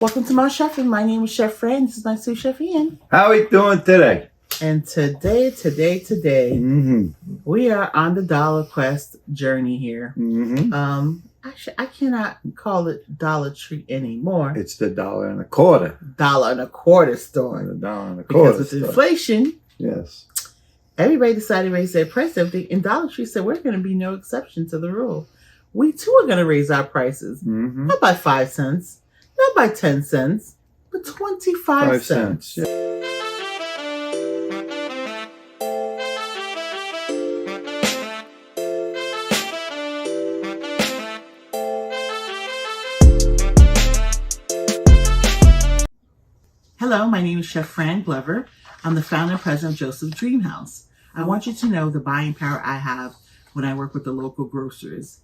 Welcome to my chefing. My name is Chef Fran. This is my sous chef Ian. How are we doing today? And today, we are on the dollar quest journey here. Actually, I cannot call it Dollar Tree anymore. It's the $1.25. $1.25 store. The $1.25. Because with inflation, yes, everybody decided to raise their price. Everything, and Dollar Tree said we're going to be no exception to the rule. We too are going to raise our prices, not by 5 cents. Not by 10 cents, but 25 cents. Yeah. Hello, my name is Chef Fran Glover. I'm the founder and president of Joseph's Dream House. I want you to know the buying power I have when I work with the local grocers.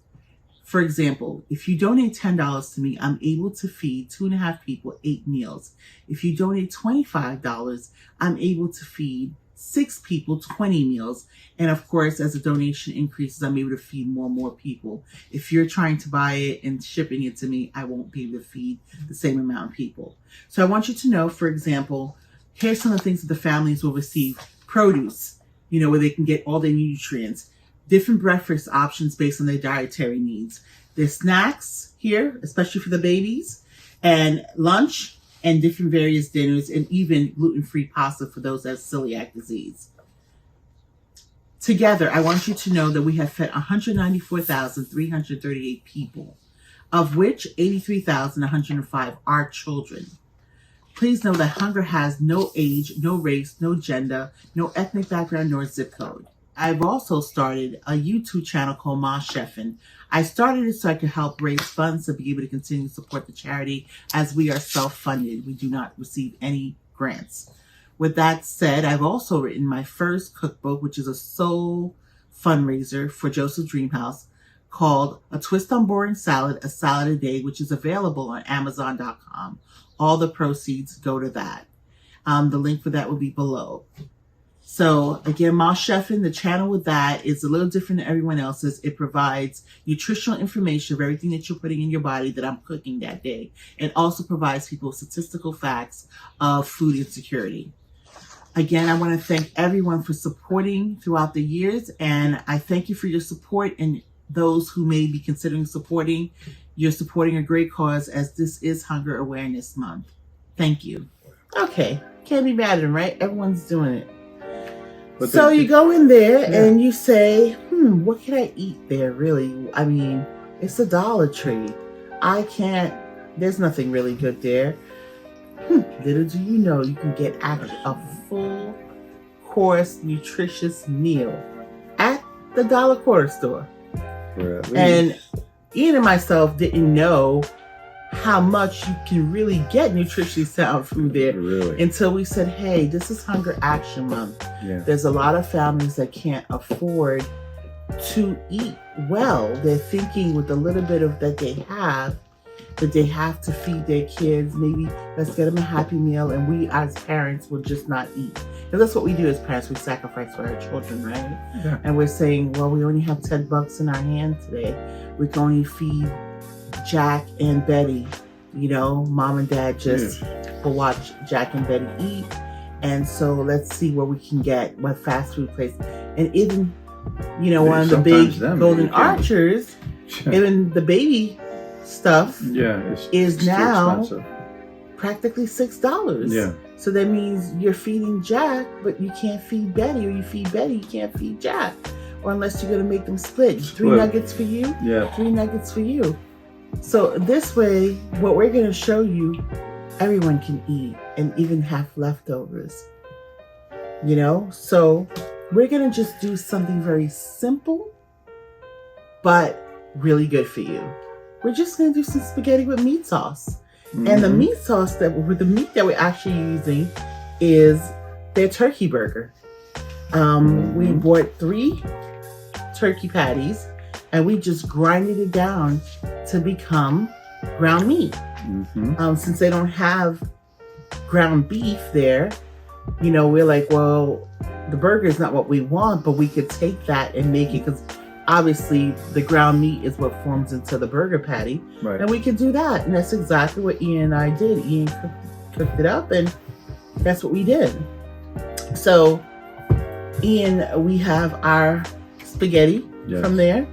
For example, if you donate $10 to me, I'm able to feed 2.5 people 8 meals. If you donate $25, I'm able to feed 6 people 20 meals. And of course, as the donation increases, I'm able to feed more and more people. If you're trying to buy it and shipping it to me, I won't be able to feed the same amount of people. So I want you to know, for example, here's some of the things that the families will receive. Produce, where they can get all their nutrients. Different breakfast options based on their dietary needs. There's snacks here, especially for the babies, and lunch, and different various dinners, and even gluten-free pasta for those that have celiac disease. Together, I want you to know that we have fed 194,338 people, of which 83,105 are children. Please know that hunger has no age, no race, no gender, no ethnic background, nor zip code. I've also started a YouTube channel called Ma Chefin'. I started it so I could help raise funds to be able to continue to support the charity, as we are self-funded. We do not receive any grants. With that said, I've also written my first cookbook, which is a sole fundraiser for Joseph's Dream House, called A Twist on Boring Salad, A Salad a Day, which is available on Amazon.com. All the proceeds go to that. The link for that will be below. So again, Ma Chefin', the channel with that is a little different than everyone else's. It provides nutritional information of everything that you're putting in your body that I'm cooking that day. It also provides people statistical facts of food insecurity. Again, I want to thank everyone for supporting throughout the years, and I thank you for your support, and those who may be considering supporting. You're supporting a great cause, as this is Hunger Awareness Month. Thank you. Okay, can't be mad at them, right? Everyone's doing it. But so you go in there and you say, what can I eat there, really? I mean, it's a Dollar Tree. There's nothing really good there. Little do you know, you can get actually a full course, nutritious meal at the $1.25 store. And Ian and myself didn't know how much you can really get nutritionally sound food there until we said, hey, this is Hunger Action Month. Yeah. There's a lot of families that can't afford to eat well. They're thinking with the little bit of that they have to feed their kids. Maybe let's get them a Happy Meal, and we as parents will just not eat. Because that's what we do as parents. We sacrifice for our children, right? Yeah. And we're saying, well, we only have $10 in our hand today. We can only feed Jack and Betty, mom and dad just will watch Jack and Betty eat. And so let's see where we can get what fast food place. And even, one of the big Golden Archers, even the baby stuff is now practically $6. Yeah. So that means you're feeding Jack, but you can't feed Betty, or you feed Betty, you can't feed Jack. Or unless you're going to make them split. 3 nuggets for you, 3 nuggets for you. So this way, what we're going to show you, everyone can eat and even have leftovers. So we're going to just do something very simple, but really good for you. We're just going to do some spaghetti with meat sauce. And the meat sauce the meat that we're actually using is their turkey burger. We bought 3 turkey patties, and we just grinded it down to become ground meat. Since they don't have ground beef there, we're like, well, the burger is not what we want, but we could take that and make it, because obviously the ground meat is what forms into the burger patty. Right. And we can do that. And that's exactly what Ian and I did. Ian cooked it up, and that's what we did. So, Ian, we have our spaghetti from there.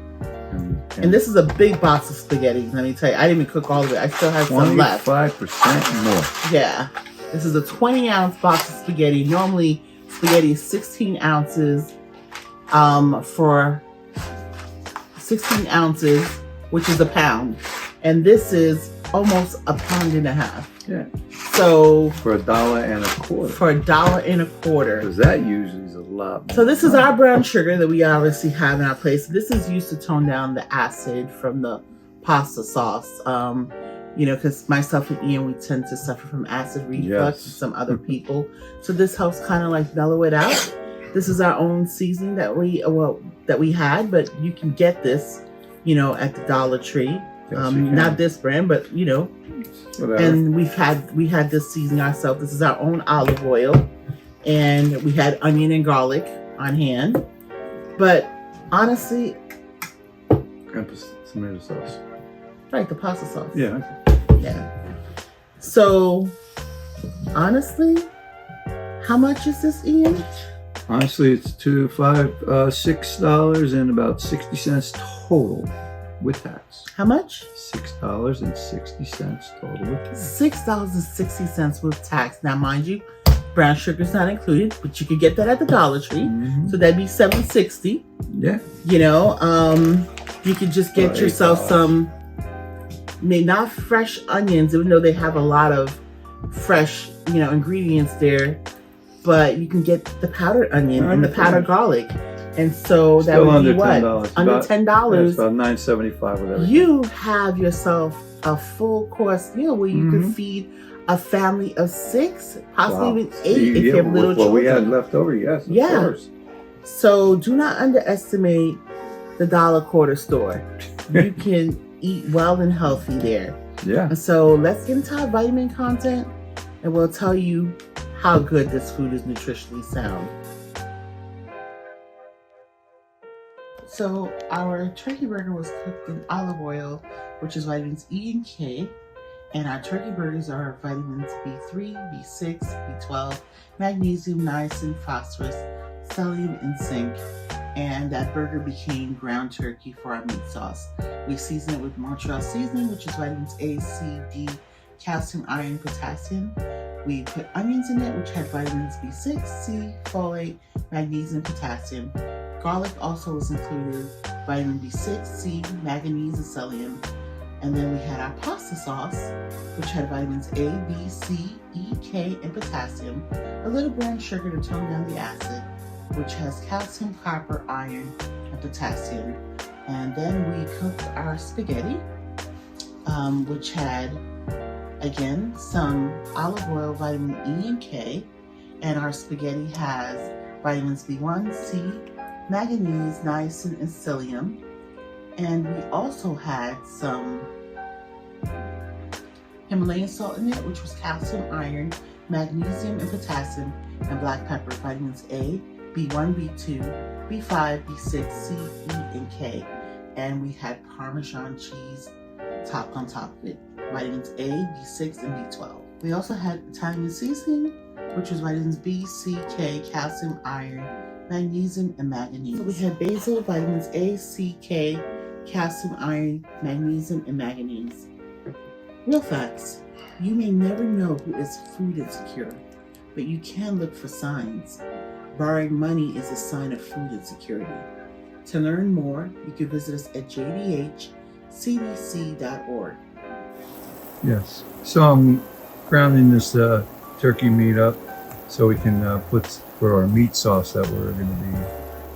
And this is a big box of spaghetti. Let me tell you, I didn't even cook all of it. I still have some left. 25% more. Yeah. This is a 20-ounce box of spaghetti. Normally, spaghetti is 16 ounces for 16 ounces, which is a pound. And this is almost a pound and a half. Yeah. So for $1.25. For $1.25. Because that usually is a lot more. So this is our brown sugar that we obviously have in our place. This is used to tone down the acid from the pasta sauce. You know, because myself and Ian, we tend to suffer from acid reflux, and some other people. So this helps kind of like mellow it out. This is our own seasoning that we had, but you can get this, you know, at the Dollar Tree. Yes, not this brand, but you know. Whatever. And we had this seasoning ourselves. This is our own olive oil, and we had onion and garlic on hand. But honestly, and tomato sauce. Right, the pasta sauce. Yeah. Yeah. So honestly, how much is this, Ian? Honestly, it's $6 and about 60 cents total with tax. How much? $6.60 total with tax. $6.60 with tax. Now, mind you, brown sugar's not included, but you could get that at the Dollar Tree. Mm-hmm. So that'd be $7.60. Yeah. You know, you could just get yourself some, not fresh onions, even though they have a lot of fresh, you know, ingredients there. But you can get the powdered onion and the powdered garlic. And so that would be what? $10. Under $10. Yeah, it's about $9.75 with everything. You have yourself a full course meal where you could feed a family of 6, possibly even 8 if you have little children. What we had left over, yes, of course. So do not underestimate the dollar quarter store. You can eat well and healthy there. Yeah. And so let's get into our vitamin content, and we'll tell you how good this food is nutritionally sound. So our turkey burger was cooked in olive oil, which is vitamins E and K. And our turkey burgers are vitamins B3, B6, B12, magnesium, niacin, phosphorus, selenium, and zinc. And that burger became ground turkey for our meat sauce. We season it with Montreal seasoning, which is vitamins A, C, D, calcium, iron, potassium. We put onions in it, which had vitamins B6, C, folate, magnesium, potassium. Garlic also was included, vitamin B6, C, manganese, and selenium. And then we had our pasta sauce, which had vitamins A, B, C, E, K, and potassium. A little brown sugar to tone down the acid, which has calcium, copper, iron, and potassium. And then we cooked our spaghetti, which had, again, some olive oil, vitamin E and K. And our spaghetti has vitamins B1, C, manganese, niacin, and psyllium. And we also had some Himalayan salt in it, which was calcium, iron, magnesium, and potassium, and black pepper, vitamins A, B1, B2, B5, B6, C, E, and K. And we had Parmesan cheese topped on top of it, vitamins A, B6, and B12. We also had Italian seasoning, which was vitamins B, C, K, calcium, iron, magnesium, and manganese. So we had basil, vitamins A, C, K, calcium, iron, magnesium, and manganese. Real facts. You may never know who is food insecure, but you can look for signs. Borrowing money is a sign of food insecurity. To learn more, you can visit us at jdhcdc.org. Yes. So I'm grounding this turkey meat up so we can put for our meat sauce that we're going to be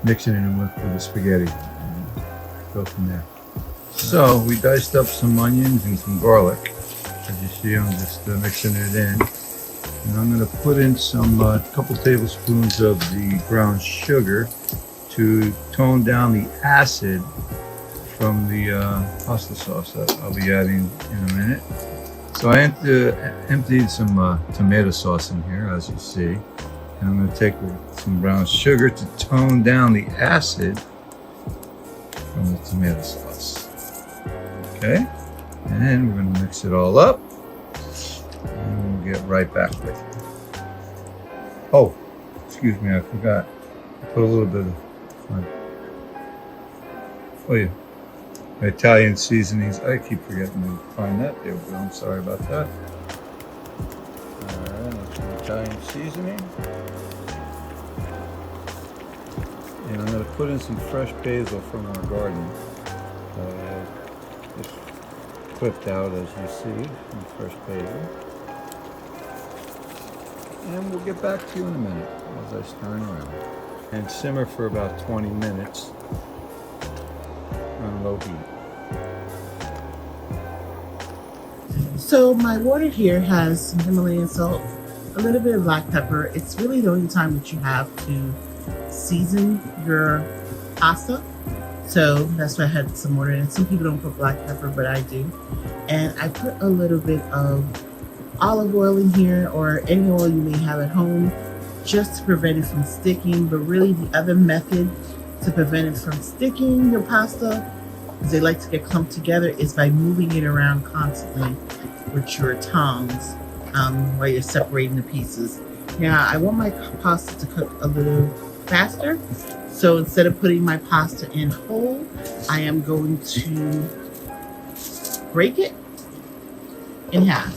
mixing it in with for the spaghetti. And go from there. So we diced up some onions and some garlic. As you see, I'm just mixing it in. And I'm going to put in some couple tablespoons of the brown sugar to tone down the acid from the pasta sauce that I'll be adding in a minute. So I emptied some tomato sauce in here, as you see. And I'm going to take some brown sugar to tone down the acid from the tomato sauce. Okay, and we're gonna mix it all up, and we'll get right back with it. Oh, excuse me, I forgot. I put a little bit of Italian seasonings. I keep forgetting to find that. There we go. I'm sorry about that. Alright, some Italian seasoning. And I'm going to put in some fresh basil from our garden. Just clipped out, as you see, some fresh basil. And we'll get back to you in a minute as I stir it around. And simmer for about 20 minutes on low heat. So my water here has some Himalayan salt, a little bit of black pepper. It's really the only time that you have to season your pasta. So that's why I had some water in it. Some people don't put black pepper, but I do. And I put a little bit of olive oil in here, or any oil you may have at home, just to prevent it from sticking. But really the other method to prevent it from sticking your pasta, because they like to get clumped together, is by moving it around constantly with your tongs while you're separating the pieces. Now I want my pasta to cook a little faster, so instead of putting my pasta in whole, I am going to break it in half.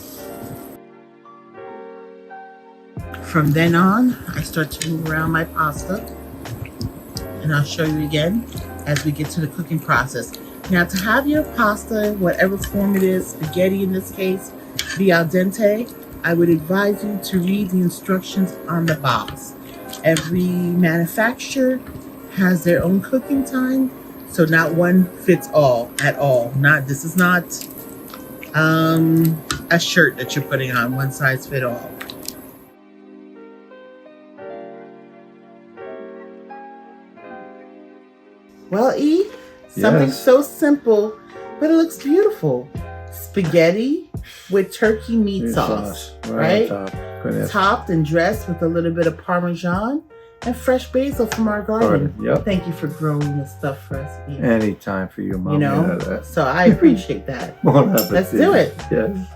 From then on, I start to move around my pasta, and I'll show you again as we get to the cooking process. Now, to have your pasta, whatever form it is, spaghetti in this case, be al dente, I would advise you to read the instructions on the box. Every manufacturer has their own cooking time, so not one fits all at all. This is not a shirt that you're putting on, one size fit all. Well, E, something so simple, but it looks beautiful. Spaghetti with turkey meat sauce, right? Topped and dressed with a little bit of Parmesan and fresh basil from our garden. Yep. Thank you for growing this stuff for us, E. Anytime for you, Mom. You know, so I appreciate that. Let's do it. Yes.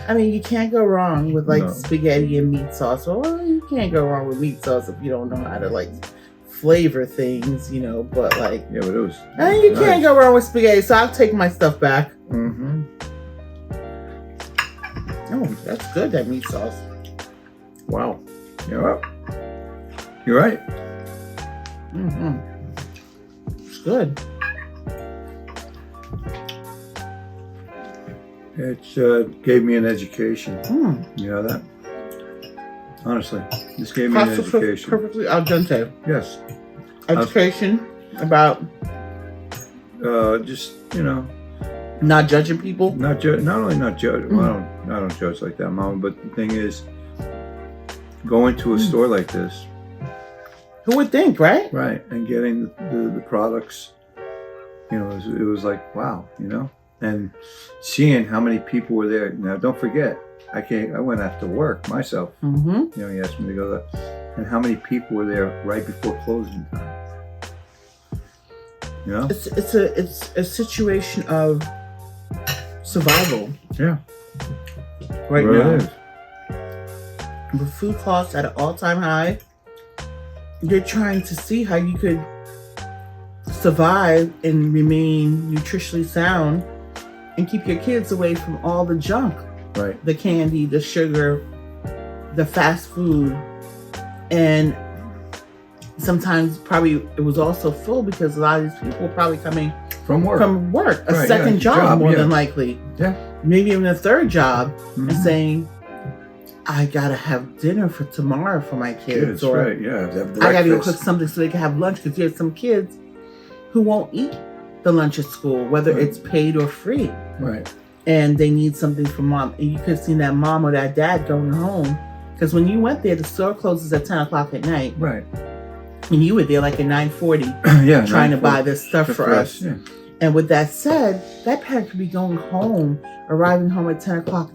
I mean, you can't go wrong with spaghetti and meat sauce. Well, you can't go wrong with meat sauce if you don't know how to flavor things, you know, but but it was you can't go wrong with spaghetti, so I'll take my stuff back. Oh, that's good, that meat sauce. Wow. You're up. You're right. It's good. It gave me an education. You know that? Honestly, this gave me an education. Perfectly al dente. Yes. Education about just, you know, not judging people. Not only not judge. Well, I don't judge like that, Mama. But the thing is, going to a store like this. Who would think, right? Right, and getting the products, you know, it was like, wow, you know, and seeing how many people were there. Now, don't forget, I went after work myself. You know, he asked me to go there, and how many people were there right before closing time. You know, it's a situation of survival. Yeah. Right now, with food costs at an all-time high, you're trying to see how you could survive and remain nutritionally sound and keep your kids away from all the junk. Right. The candy, the sugar, the fast food. And sometimes probably it was also full because a lot of these people were probably coming from work. A second job more than likely. Yeah. Maybe even a third job, and saying, I gotta have dinner for tomorrow for my kids. Or right, yeah. I gotta go cook something so they can have lunch, because there's some kids who won't eat the lunch at school, whether it's paid or free. Right. And they need something from mom. And you could have seen that mom or that dad going home. Because when you went there, the store closes at 10 o'clock at night. Right. And you were there like at 9:40 trying to buy this stuff for us. Yeah. And with that said, that parent could be going home, arriving home at 10 o'clock,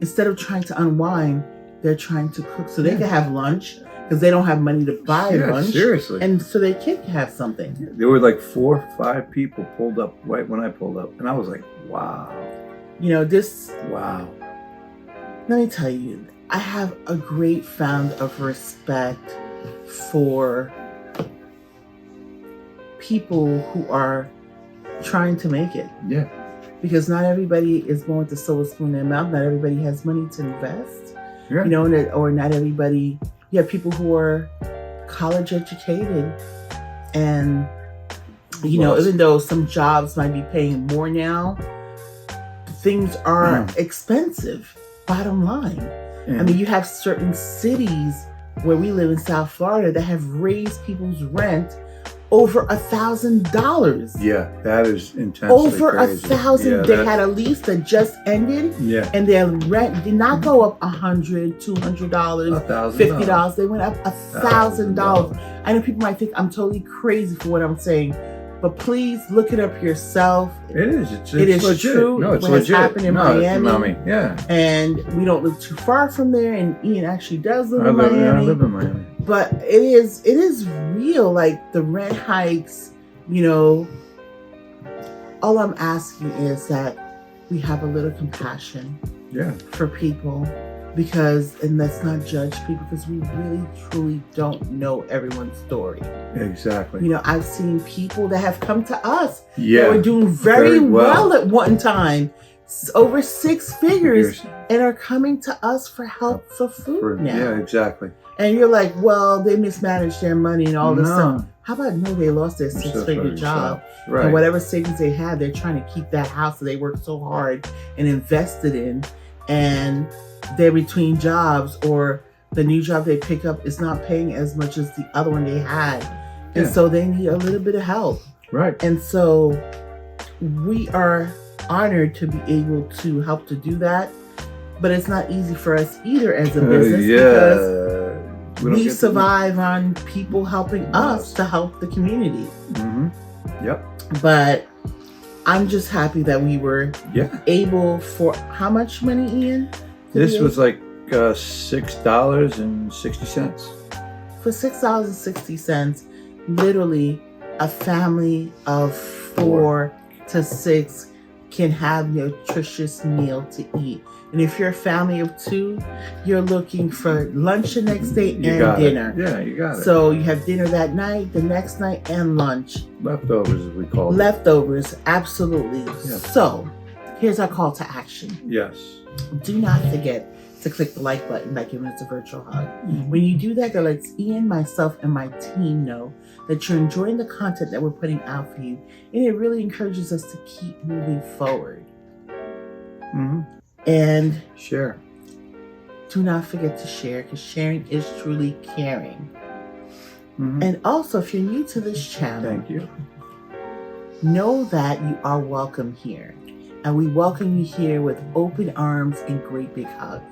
instead of trying to unwind, they're trying to cook so they can have lunch, because they don't have money to buy lunch. Seriously. And so their kid can have something. There were like 4 or 5 people pulled up right when I pulled up. And I was like, wow. Wow. Let me tell you, I have a great found of respect for people who are trying to make it. Yeah. Because not everybody is born with the silver spoon in their mouth. Not everybody has money to invest. Yeah. Or not everybody. You have people who are college educated, and even though some jobs might be paying more now, things are expensive. Bottom line. I mean, you have certain cities where we live in South Florida that have raised people's rent over $1,000. Yeah, that is intensely over crazy. $1,000. They had a lease that just ended, and their rent did not go up $100, $200, $50. They went up $1,000. I know people might think I'm totally crazy for what I'm saying, but please look it up yourself. It is. It's legit. True. No, it's what legit. has happened in Miami. Yeah. And we don't live too far from there. And Ian actually does live in Miami. Yeah, I live in Miami. But it is real. Like the rent hikes, all I'm asking is that we have a little compassion for people, and let's not judge people, because we really truly don't know everyone's story. Exactly. I've seen people that have come to us that were doing very well at one time, over 6 figures, and are coming to us for help for food now. Yeah, exactly. And you're like, well, they mismanaged their money and all this stuff. How about they lost their 6-figure job? Right. And whatever savings they had, they're trying to keep that house that they worked so hard and invested in. And they're between jobs, or the new job they pick up is not paying as much as the other one they had. And so they need a little bit of help. Right. And so we are honored to be able to help to do that. But it's not easy for us either as a business, because we survive on people helping us to help the community. Yep. But I'm just happy that we were able, for how much money, Ian? This was like $6.60. For $6.60, literally a family of 4 to 6 can have a nutritious meal to eat. And if you're a family of 2, you're looking for lunch the next day and dinner. Yeah, you got it. So you have dinner that night, the next night, and lunch. Leftovers, as we call them. Leftovers, absolutely. Yes. So here's our call to action. Yes. Do not forget to click the like button by giving us a virtual hug. When you do that lets Ian, myself, and my team know that you're enjoying the content that we're putting out for you. And it really encourages us to keep moving forward. And share. Do not forget to share, because sharing is truly caring. And also, if you're new to this channel, thank you. Know that you are welcome here. And we welcome you here with open arms and great big hugs.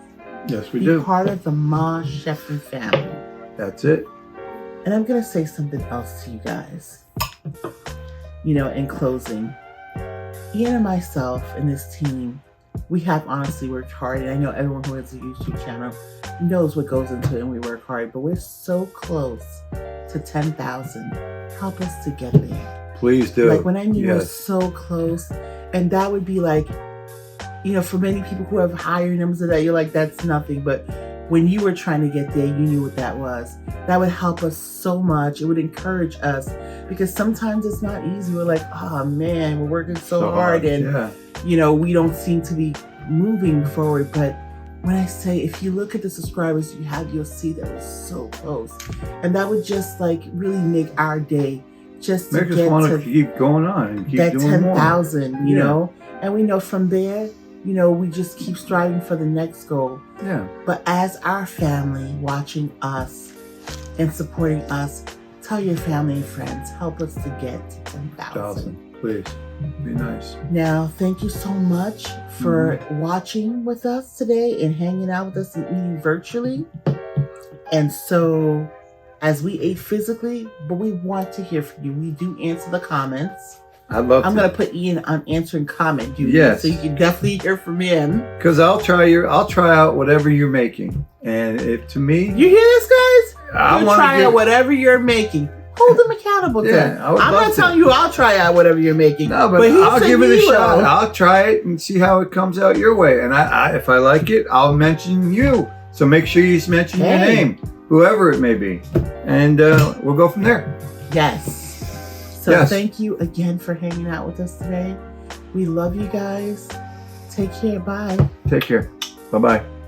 Yes, we do. Be part of the Ma Sheffrin family. That's it. And I'm going to say something else to you guys. In closing, Ian and myself and this team, we have honestly worked hard. And I know everyone who has a YouTube channel knows what goes into it, and we work hard. But we're so close to 10,000. Help us to get there. Please do. Like when I mean we're so close. And that would be like, for many people who have higher numbers of that, you're like, that's nothing. But when you were trying to get there, you knew what that was. That would help us so much. It would encourage us, because sometimes it's not easy. We're like, oh man, we're working so hard, and we don't seem to be moving forward. But when I say, if you look at the subscribers you have, you'll see that we're so close. And that would just like really make our day, just to make get us want to keep going on and keep that doing 10,000, you know? And we know from there, we just keep striving for the next goal. Yeah. But as our family watching us and supporting us, tell your family and friends, help us to get to 10,000. Please, be nice. Now, thank you so much for watching with us today and hanging out with us and eating virtually. And so, as we ate physically, but we want to hear from you. We do answer the comments. I'm going to put Ian on answering comment duty, so you can definitely hear from him. Because I'll try out whatever you're making, and if to me, you hear this, guys? I You want try to out whatever you're making. Hold them accountable to it. I would I'm love not to. telling you I'll try out whatever you're making. No, but he I'll said give it a he shot. will. I'll try it and see how it comes out your way. And if I like it, I'll mention you. So make sure you mention your name, whoever it may be. And we'll go from there. Yes. So thank you again for hanging out with us today. We love you guys. Take care. Bye. Take care. Bye-bye.